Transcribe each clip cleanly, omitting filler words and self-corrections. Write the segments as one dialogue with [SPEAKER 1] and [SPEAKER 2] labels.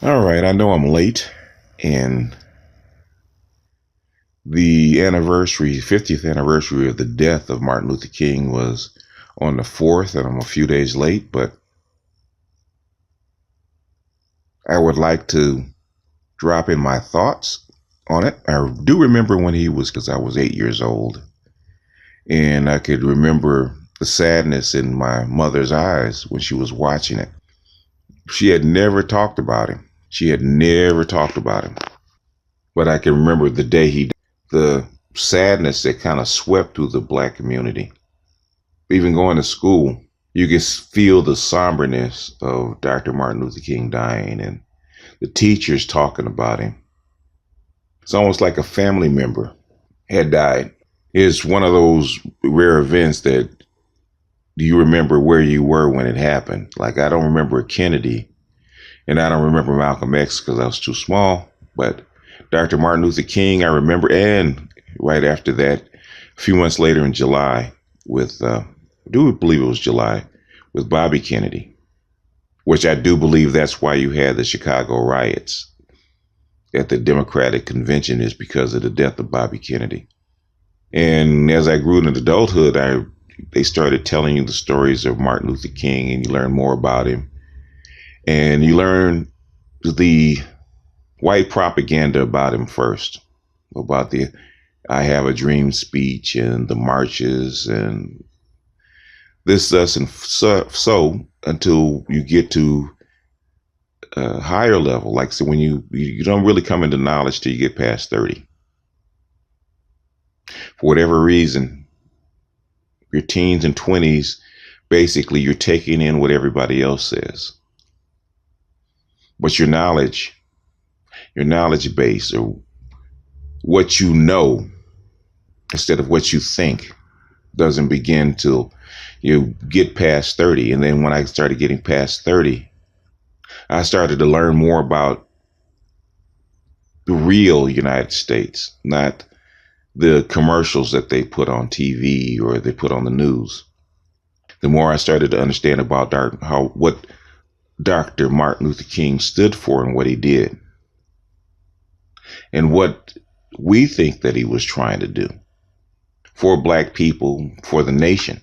[SPEAKER 1] All right, I know I'm late, and the 50th anniversary of the death of Martin Luther King was on the 4th, and I'm a few days late, but I would like to drop in my thoughts on it. I do remember when he was, because I was 8 years old, and I could remember the sadness in my mother's eyes when she was watching it. She had never talked about him. But I can remember the day the sadness that kind of swept through the black community. Even going to school, you could feel the somberness of Dr. Martin Luther King dying and the teachers talking about him. It's almost like a family member had died. It's one of those rare events that do you remember where you were when it happened? Like, I don't remember Kennedy, and I don't remember Malcolm X because I was too small, but Dr. Martin Luther King, I remember, and right after that, a few months later in July, I do believe it was July, with Bobby Kennedy, which I do believe that's why you had the Chicago riots at the Democratic Convention, is because of the death of Bobby Kennedy. And as I grew into adulthood, they started telling you the stories of Martin Luther King, and you learn more about him. And you learn the white propaganda about him first, about the I Have a Dream speech and the marches and this, thus, and so until you get to a higher level. Like, so when you don't really come into knowledge till you get past 30. For whatever reason, your teens and 20s, basically you're taking in what everybody else says. But your knowledge base, or what you know instead of what you think, doesn't begin till you get past 30. And then when I started getting past 30, I started to learn more about the real United States, not the commercials that they put on TV or they put on the news. The more I started to understand about what Dr. Martin Luther King stood for and what he did, and what we think that he was trying to do for black people, for the nation,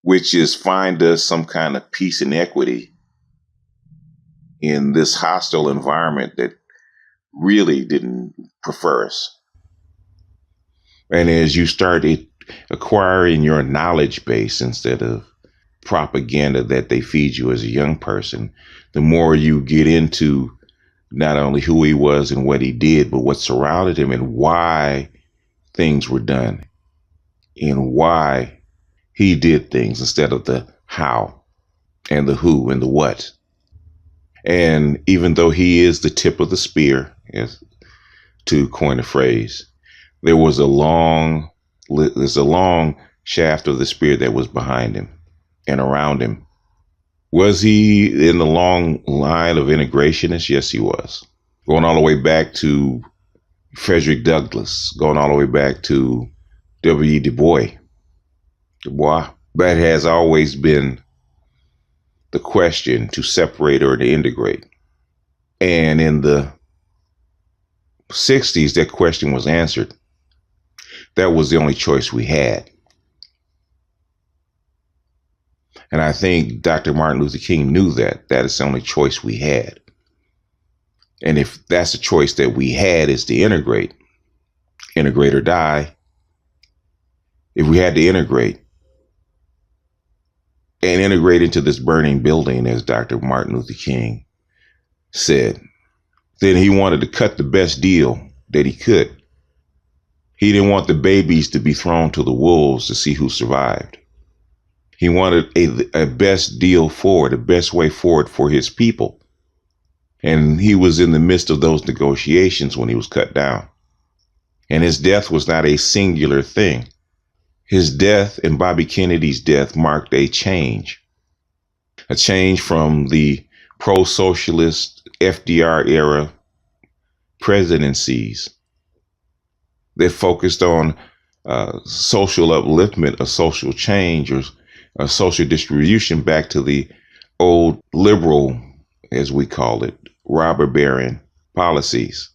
[SPEAKER 1] which is find us some kind of peace and equity in this hostile environment that really didn't prefer us. And as you started acquiring your knowledge base instead of propaganda that they feed you as a young person, the more you get into not only who he was and what he did, but what surrounded him and why things were done and why he did things instead of the how and the who and the what. And even though he is the tip of the spear, as to coin a phrase, there's a long shaft of the spear that was behind him and around him. Was he in the long line of integrationists? Yes, he was. Going all the way back to Frederick Douglass, going all the way back to W. Du Bois. That has always been the question, to separate or to integrate. And in the 60s, that question was answered. That was the only choice we had. And I think Dr. Martin Luther King knew that is the only choice we had. And if that's the choice that we had, is to integrate or die, if we had to integrate into this burning building, as Dr. Martin Luther King said, then he wanted to cut the best deal that he could. He didn't want the babies to be thrown to the wolves to see who survived. He wanted a best deal forward, a best way forward for his people. And he was in the midst of those negotiations when he was cut down. And his death was not a singular thing. His death and Bobby Kennedy's death marked a change from the pro-socialist FDR era presidencies that focused on social upliftment, a social change, or a social distribution back to the old liberal, as we call it, robber baron policies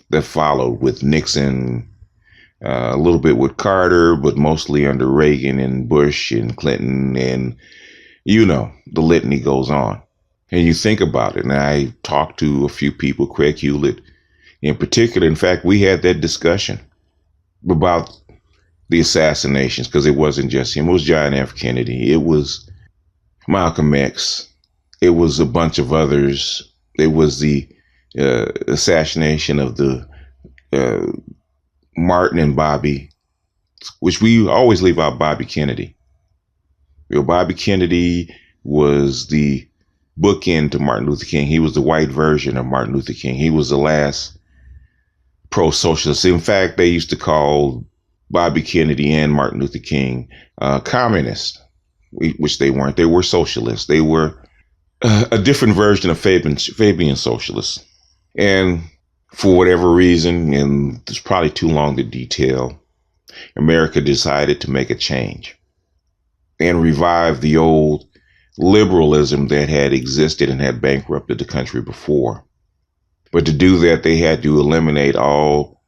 [SPEAKER 1] that followed with Nixon, a little bit with Carter, but mostly under Reagan and Bush and Clinton, and the litany goes on. And you think about it, and I talked to a few people, Craig Hewlett in particular. In fact, we had that discussion about the assassinations, because it wasn't just him. It was John F. Kennedy. It was Malcolm X. It was a bunch of others. It was the assassination of the Martin and Bobby, which we always leave out Bobby Kennedy. Bobby Kennedy was the bookend to Martin Luther King. He was the white version of Martin Luther King. He was the last pro-socialist. In fact, they used to call Bobby Kennedy and Martin Luther King communists, which they weren't. They were socialists. They were a different version of Fabian socialists. And for whatever reason, and it's probably too long to detail, America decided to make a change and revive the old liberalism that had existed and had bankrupted the country before. But to do that, they had to eliminate all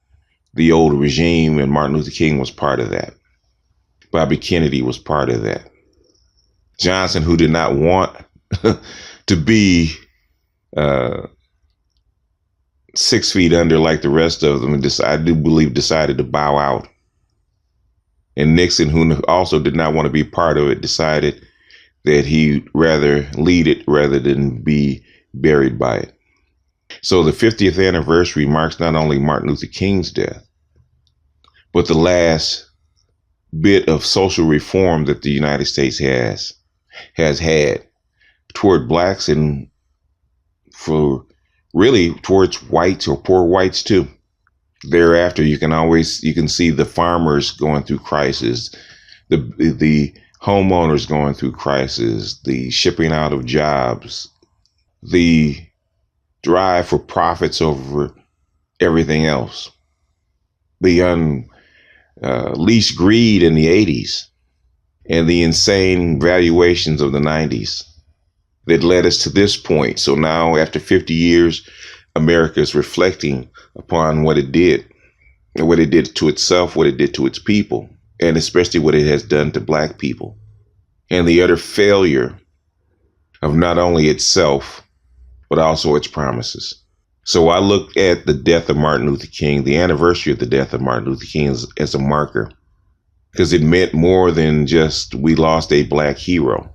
[SPEAKER 1] the old regime, and Martin Luther King was part of that. Bobby Kennedy was part of that. Johnson, who did not want to be 6 feet under like the rest of them, and I do believe decided to bow out. And Nixon, who also did not want to be part of it, decided that he'd rather lead it rather than be buried by it. So the 50th anniversary marks not only Martin Luther King's death, but the last bit of social reform that the United States has had toward blacks, and for really towards whites or poor whites too. Thereafter, you can see the farmers going through crisis, the homeowners going through crisis, the shipping out of jobs, the drive for profits over everything else, the unleashed greed in the 80s, and the insane valuations of the 90s that led us to this point. So now, after 50 years, America is reflecting upon what it did to itself, what it did to its people, and especially what it has done to black people, and the utter failure of not only itself, but also its promises. So I look at the death of Martin Luther King, the anniversary of the death of Martin Luther King, as a marker, because it meant more than just we lost a black hero.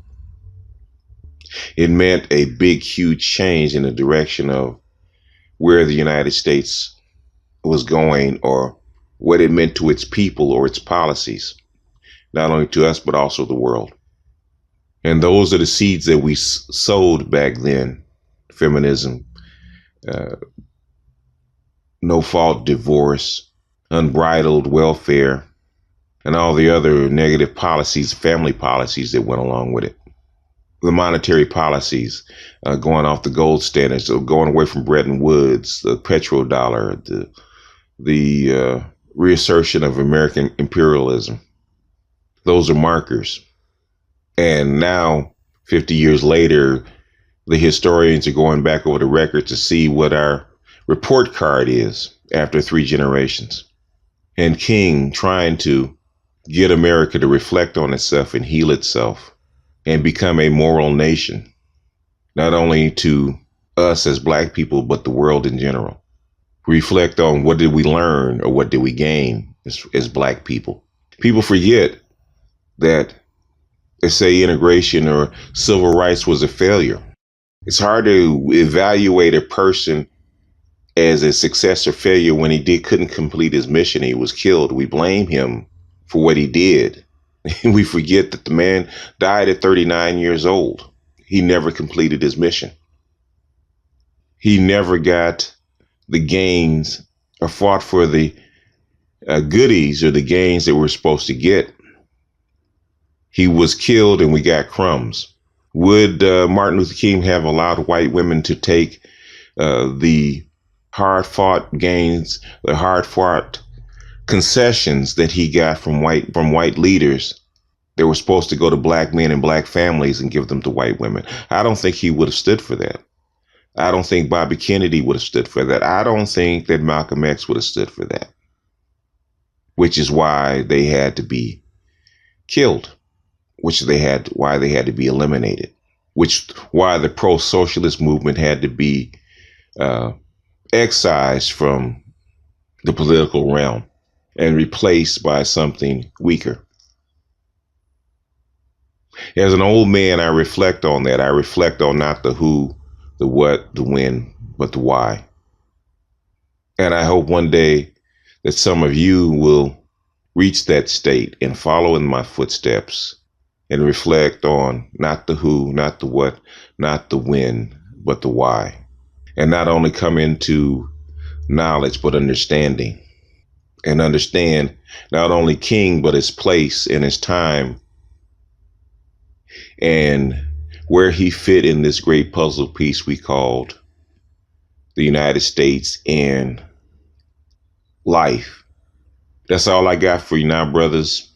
[SPEAKER 1] It meant a big, huge change in the direction of where the United States was going, or what it meant to its people or its policies, not only to us, but also the world. And those are the seeds that we sowed back then: feminism, no-fault divorce, unbridled welfare, and all the other negative policies, family policies that went along with it. The monetary policies, going off the gold standards, so going away from Bretton Woods, the petrodollar, the reassertion of American imperialism. Those are markers. And now, 50 years later, the historians are going back over the record to see what our report card is after 3 generations. And King trying to get America to reflect on itself and heal itself and become a moral nation, not only to us as black people, but the world in general. Reflect on what did we learn or what did we gain as black people. People forget that they say integration or civil rights was a failure. It's hard to evaluate a person as a success or failure when he couldn't complete his mission. He was killed. We blame him for what he did. We forget that the man died at 39 years old. He never completed his mission. He never got the gains or fought for the goodies or the gains that we're supposed to get. He was killed and we got crumbs. Would Martin Luther King have allowed white women to take the hard-fought gains, the hard-fought concessions that he got from white leaders that were supposed to go to black men and black families and give them to white women? I don't think he would have stood for that. I don't think Bobby Kennedy would have stood for that. I don't think that Malcolm X would have stood for that, which is why they had to be killed, why they had to be eliminated, why the pro-socialist movement had to be uh, excised from the political realm and replaced by something weaker. As an old man, I reflect on that. I reflect on not the who, the what, the when, but the why. And I hope one day that some of you will reach that state and follow in my footsteps and reflect on not the who, not the what, not the when, but the why. And not only come into knowledge, but understanding. And understand not only King, but his place and his time and where he fit in this great puzzle piece we called the United States and life. That's all I got for you now, brothers.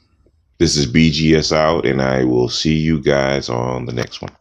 [SPEAKER 1] This is BGS out, and I will see you guys on the next one.